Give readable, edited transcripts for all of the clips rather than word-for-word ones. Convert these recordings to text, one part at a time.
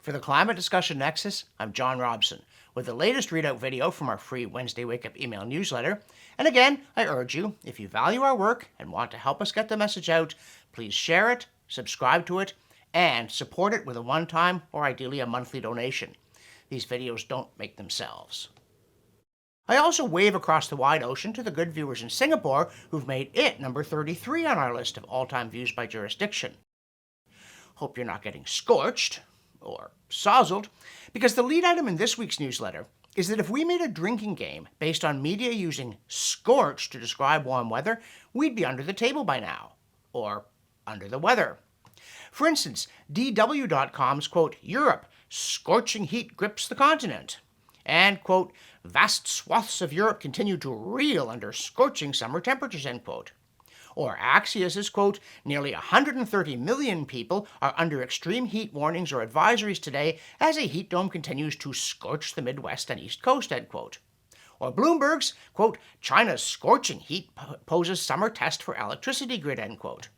For the Climate Discussion Nexus, I'm John Robson with the latest readout video from our free Wednesday Wake Up email newsletter. And again, I urge you, if you value our work and want to help us get the message out, please share it, subscribe to it, and support it with a one-time or ideally a monthly donation. These videos don't make themselves. I also wave across the wide ocean to the good viewers in Singapore who've made it number 33 on our list of all-time views by jurisdiction. Hope you're not getting scorched, or sozzled, because the lead item in this week's newsletter is that if we made a drinking game based on media using scorch to describe warm weather, we'd be under the table by now, or under the weather. For instance, DW.com's, quote, Europe, scorching heat grips the continent, and, quote, vast swaths of Europe continue to reel under scorching summer temperatures, end quote. Or Axios's, quote, nearly 130 million people are under extreme heat warnings or advisories today as a heat dome continues to scorch the Midwest and East Coast, end quote. Or Bloomberg's, quote, China's scorching heat poses summer test for electricity grid, end quote.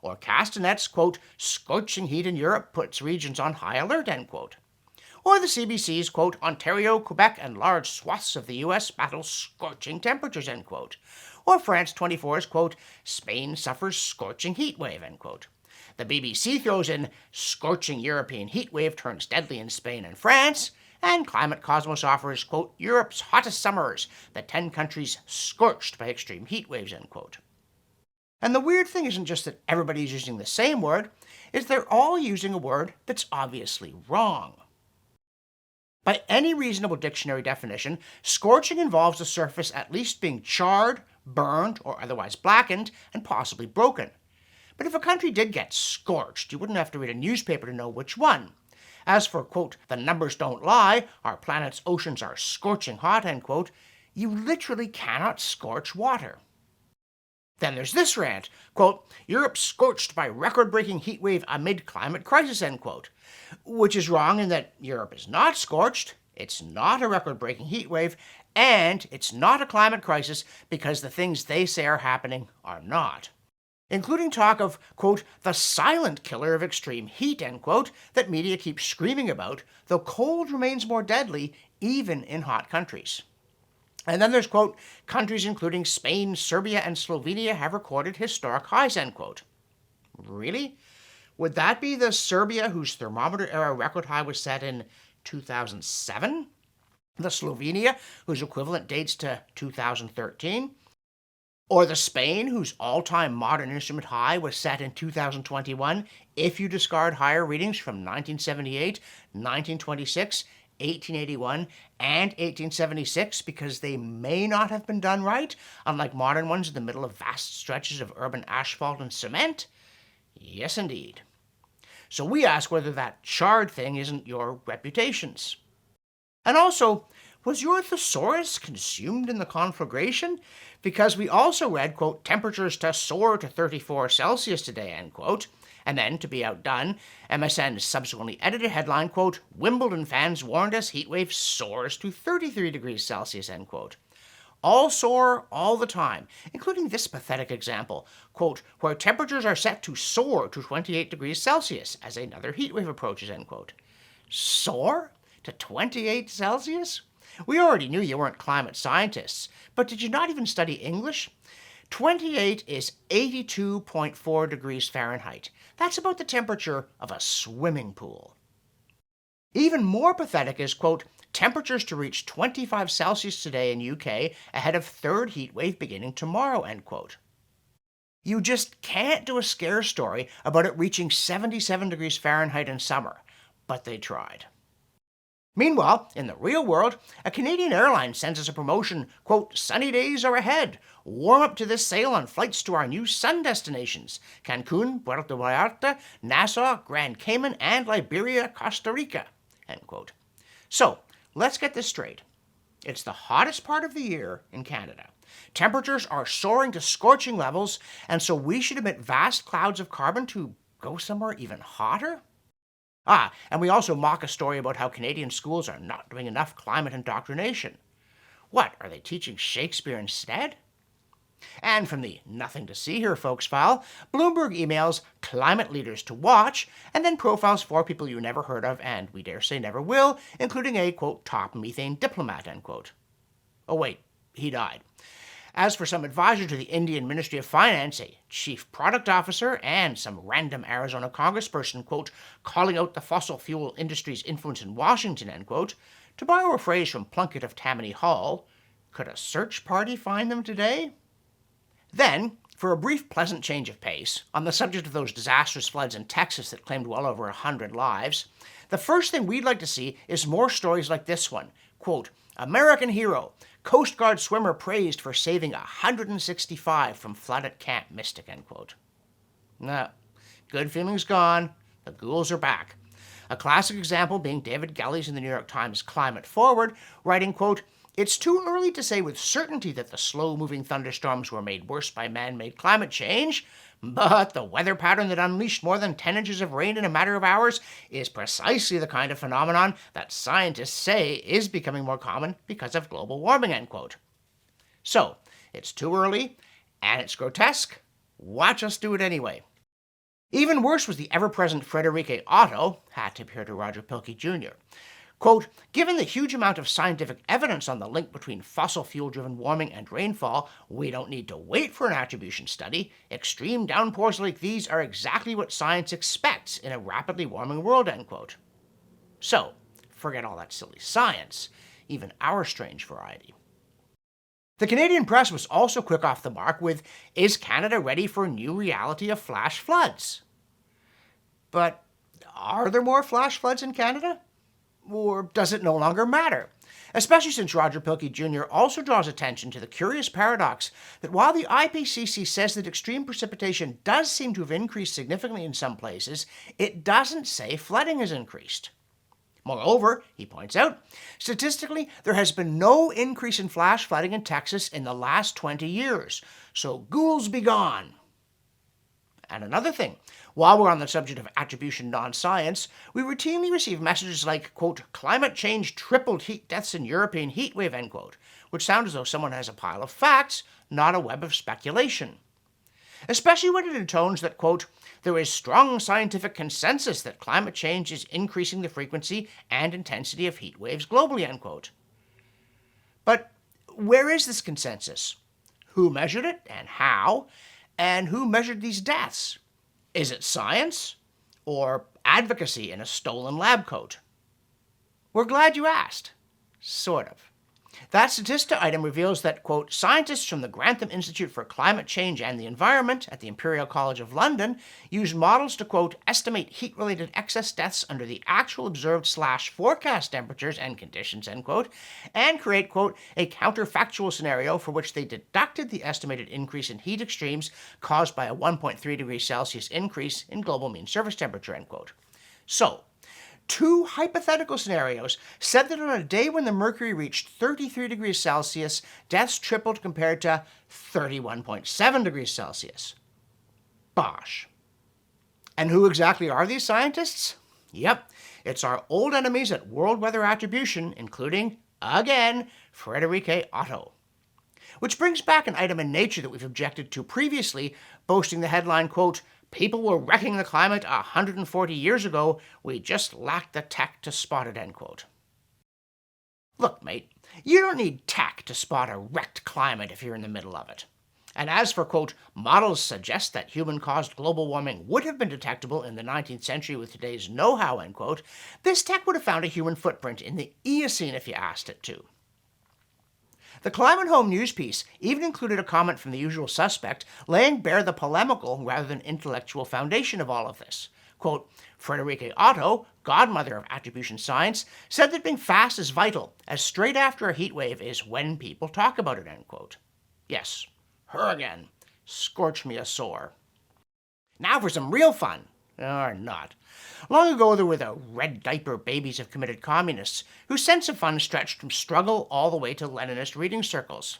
Or Castanet's, quote, scorching heat in Europe puts regions on high alert, end quote. Or the CBC's, quote, Ontario, Quebec, and large swaths of the U.S. battle scorching temperatures, end quote. Or France 24's, quote, Spain suffers scorching heat wave, end quote. The BBC throws in scorching European heat wave turns deadly in Spain and France, and Climate Cosmos offers, quote, Europe's hottest summers, the 10 countries scorched by extreme heat waves, end quote. And the weird thing isn't just that everybody's using the same word, it's they're all using a word that's obviously wrong. By any reasonable dictionary definition, scorching involves a surface at least being charred, burned, or otherwise blackened, and possibly broken. But if a country did get scorched, you wouldn't have to read a newspaper to know which one. As for, quote, the numbers don't lie, our planet's oceans are scorching hot, end quote, you literally cannot scorch water. Then there's this rant, quote, Europe scorched by record-breaking heat wave amid climate crisis, end quote, which is wrong in that Europe is not scorched, it's not a record-breaking heat wave, and it's not a climate crisis because the things they say are happening are not. Including talk of, quote, the silent killer of extreme heat, end quote, that media keeps screaming about, though cold remains more deadly even in hot countries. And then there's, quote, countries including Spain, Serbia, and Slovenia have recorded historic highs, end quote. Really? Would that be the Serbia whose thermometer era record high was set in 2007? The Slovenia whose equivalent dates to 2013? Or the Spain whose all-time modern instrument high was set in 2021 if you discard higher readings from 1978, 1926, 1881, and 1876 because they may not have been done right, unlike modern ones in the middle of vast stretches of urban asphalt and cement? Yes, indeed. So we ask whether that charred thing isn't your reputations. And also, was your thesaurus consumed in the conflagration? Because we also read, quote, temperatures to soar to 34 Celsius today, end quote. And then, to be outdone, MSN subsequently edited headline, quote, Wimbledon fans warned us heatwave soars to 33 degrees Celsius, end quote. All soar all the time, including this pathetic example, quote, where temperatures are set to soar to 28 degrees Celsius as another heatwave approaches, end quote. Soar to 28 Celsius? We already knew you weren't climate scientists, but did you not even study English? 28 is 82.4 degrees Fahrenheit. That's about the temperature of a swimming pool. Even more pathetic is, quote, temperatures to reach 25 Celsius today in UK ahead of third heat wave beginning tomorrow, end quote. You just can't do a scare story about it reaching 77 degrees Fahrenheit in summer, but they tried. Meanwhile, in the real world, a Canadian airline sends us a promotion, quote, sunny days are ahead. Warm up to this sale on flights to our new sun destinations, Cancun, Puerto Vallarta, Nassau, Grand Cayman, and Liberia, Costa Rica, end quote. So, let's get this straight. It's the hottest part of the year in Canada. Temperatures are soaring to scorching levels, and so we should emit vast clouds of carbon to go somewhere even hotter? And we also mock a story about how Canadian schools are not doing enough climate indoctrination. What, are they teaching Shakespeare instead? And from the nothing to see here folks file, Bloomberg emails climate leaders to watch, and then profiles 4 people you never heard of and we dare say never will, including a, quote, top methane diplomat, end quote. Oh wait, he died. As for some advisor to the Indian Ministry of Finance, a chief product officer, and some random Arizona congressperson, quote, calling out the fossil fuel industry's influence in Washington, end quote, to borrow a phrase from Plunkett of Tammany Hall, could a search party find them today? Then, for a brief pleasant change of pace, on the subject of those disastrous floods in Texas that claimed well over 100 lives, the first thing we'd like to see is more stories like this one. Quote, American hero, Coast Guard swimmer praised for saving 165 from flood at Camp Mystic, end quote. Nah, good feelings gone. The ghouls are back. A classic example being David Gelley's in the New York Times Climate Forward, writing, quote, it's too early to say with certainty that the slow-moving thunderstorms were made worse by man-made climate change, but the weather pattern that unleashed more than 10 inches of rain in a matter of hours is precisely the kind of phenomenon that scientists say is becoming more common because of global warming, end quote. So, it's too early, and it's grotesque. Watch us do it anyway. Even worse was the ever-present Friederike Otto, had to appear to Roger Pilkey Jr., quote, given the huge amount of scientific evidence on the link between fossil fuel-driven warming and rainfall, we don't need to wait for an attribution study. Extreme downpours like these are exactly what science expects in a rapidly warming world, end quote. So, forget all that silly science, even our strange variety. The Canadian press was also quick off the mark with, is Canada ready for a new reality of flash floods? But are there more flash floods in Canada? Or does it no longer matter? Especially since Roger Pilkey Jr. also draws attention to the curious paradox that while the IPCC says that extreme precipitation does seem to have increased significantly in some places, it doesn't say flooding has increased. Moreover, he points out, statistically, there has been no increase in flash flooding in Texas in the last 20 years, so ghouls be gone. And another thing, while we're on the subject of attribution non-science, we routinely receive messages like, quote, climate change tripled heat deaths in European heat wave, end quote, which sound as though someone has a pile of facts, not a web of speculation. Especially when it intones that, quote, there is strong scientific consensus that climate change is increasing the frequency and intensity of heat waves globally, end quote. But where is this consensus? Who measured it and how? And who measured these deaths? Is it science or advocacy in a stolen lab coat? We're glad you asked. Sort of. That Statista item reveals that, quote, scientists from the Grantham Institute for Climate Change and the Environment at the Imperial College of London used models to, quote, estimate heat-related excess deaths under the actual observed / forecast temperatures and conditions, end quote, and create, quote, a counterfactual scenario for which they deducted the estimated increase in heat extremes caused by a 1.3 degrees Celsius increase in global mean surface temperature, end quote. So, 2 hypothetical scenarios said that on a day when the mercury reached 33 degrees Celsius, deaths tripled compared to 31.7 degrees Celsius. Bosh. And who exactly are these scientists? Yep, it's our old enemies at World Weather Attribution, including, again, Friederike Otto. Which brings back an item in Nature that we've objected to previously, boasting the headline, quote, people were wrecking the climate 140 years ago, we just lacked the tech to spot it, end quote. Look, mate, you don't need tech to spot a wrecked climate if you're in the middle of it. And as for, quote, models suggest that human-caused global warming would have been detectable in the 19th century with today's know-how, end quote, this tech would have found a human footprint in the Eocene if you asked it to. The Climate Home news piece even included a comment from the usual suspect, laying bare the polemical rather than intellectual foundation of all of this. Quote, Friederike Otto, godmother of attribution science, said that being fast is vital, as straight after a heat wave is when people talk about it, end quote. Yes, her again. Scorch me a sore. Now for some real fun. Or not. Long ago there were the red diaper babies of committed communists, whose sense of fun stretched from struggle all the way to Leninist reading circles.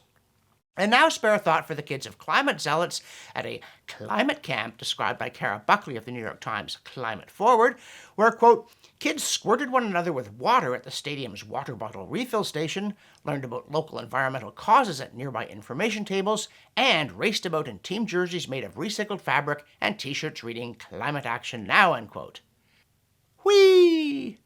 And now spare a thought for the kids of climate zealots at a climate camp described by Kara Buckley of the New York Times Climate Forward, where, quote, kids squirted one another with water at the stadium's water bottle refill station, learned about local environmental causes at nearby information tables, and raced about in team jerseys made of recycled fabric and t-shirts reading Climate Action Now, end quote. Whee!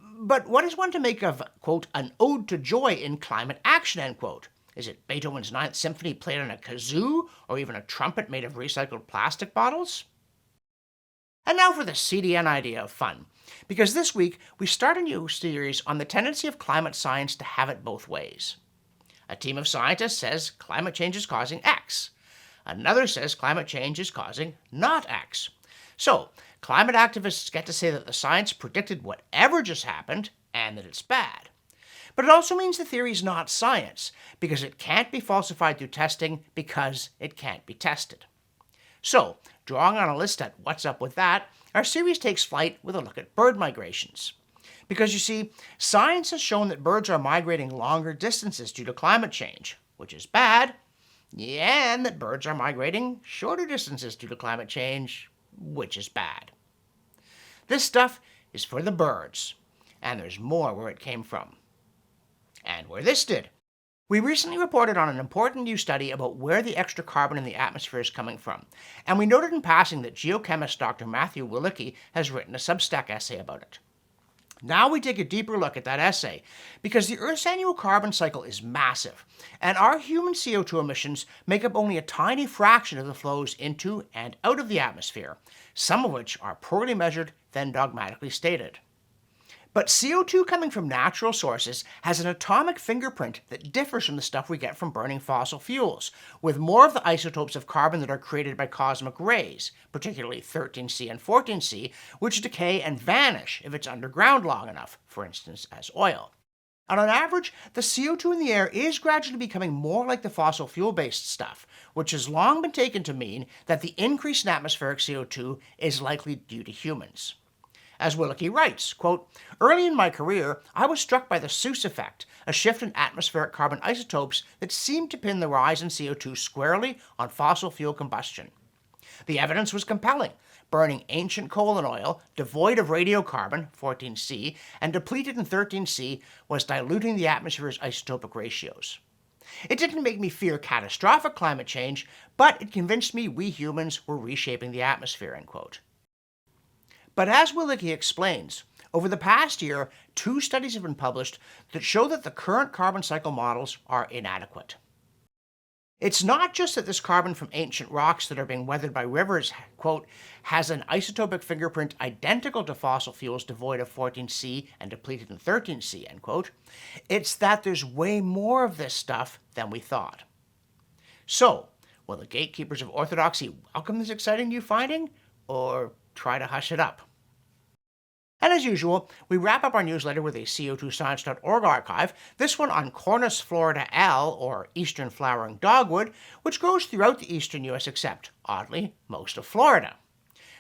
But what is one to make of, quote, an ode to joy in climate action, end quote? Is it Beethoven's Ninth Symphony played on a kazoo, or even a trumpet made of recycled plastic bottles? And now for the CDN idea of fun, because this week we start a new series on the tendency of climate science to have it both ways. A team of scientists says climate change is causing X. Another says climate change is causing not X. So, climate activists get to say that the science predicted whatever just happened and that it's bad. But it also means the theory is not science, because it can't be falsified through testing because it can't be tested. So, drawing on a list at what's up with that, our series takes flight with a look at bird migrations. Because you see, science has shown that birds are migrating longer distances due to climate change, which is bad, and that birds are migrating shorter distances due to climate change, which is bad. This stuff is for the birds, and there's more where it came from. And where this did. We recently reported on an important new study about where the extra carbon in the atmosphere is coming from, and we noted in passing that geochemist Dr. Matthew Willicke has written a Substack essay about it. Now we take a deeper look at that essay, because the Earth's annual carbon cycle is massive, and our human CO2 emissions make up only a tiny fraction of the flows into and out of the atmosphere, some of which are poorly measured, then dogmatically stated. But CO2 coming from natural sources has an atomic fingerprint that differs from the stuff we get from burning fossil fuels, with more of the isotopes of carbon that are created by cosmic rays, particularly 13C and 14C, which decay and vanish if it's underground long enough, for instance as oil. And on average, the CO2 in the air is gradually becoming more like the fossil fuel-based stuff, which has long been taken to mean that the increase in atmospheric CO2 is likely due to humans. As Willicke writes, quote, early in my career, I was struck by the Seuss effect, a shift in atmospheric carbon isotopes that seemed to pin the rise in CO2 squarely on fossil fuel combustion. The evidence was compelling. Burning ancient coal and oil, devoid of radiocarbon, 14C, and depleted in 13C, was diluting the atmosphere's isotopic ratios. It didn't make me fear catastrophic climate change, but it convinced me we humans were reshaping the atmosphere, end quote. But as Willicke explains, over the past year, 2 studies have been published that show that the current carbon cycle models are inadequate. It's not just that this carbon from ancient rocks that are being weathered by rivers, quote, has an isotopic fingerprint identical to fossil fuels devoid of 14C and depleted in 13C, end quote. It's that there's way more of this stuff than we thought. So, will the gatekeepers of orthodoxy welcome this exciting new finding, or try to hush it up? And as usual, we wrap up our newsletter with a CO2science.org archive, this one on Cornus florida L, or eastern flowering dogwood, which grows throughout the eastern U.S. except, oddly, most of Florida.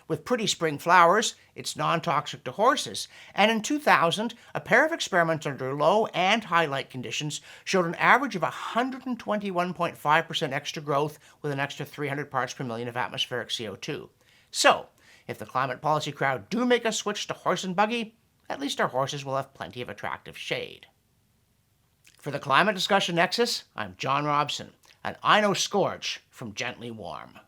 With pretty spring flowers, it's non-toxic to horses, and in 2000, a pair of experiments under low and high light conditions showed an average of 121.5% extra growth with an extra 300 parts per million of atmospheric CO2. So, if the climate policy crowd do make us switch to horse and buggy, at least our horses will have plenty of attractive shade. For the Climate Discussion Nexus, I'm John Robson, and I know Scorch from Gently Warm.